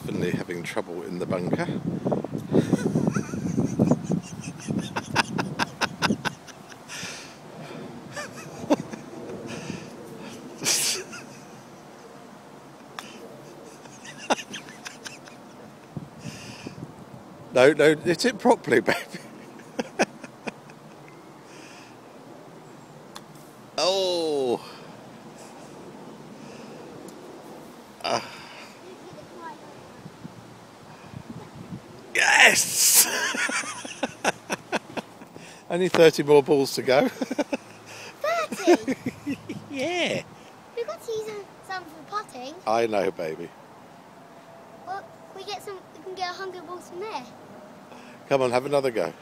definitely having trouble in the bunker. No, hit it properly, baby. Oh. Yes! Only 30 more balls to go. 30? Yeah. We've got to use some for putting. I know, baby. Well, we can get 100 balls from there. Come on, have another go.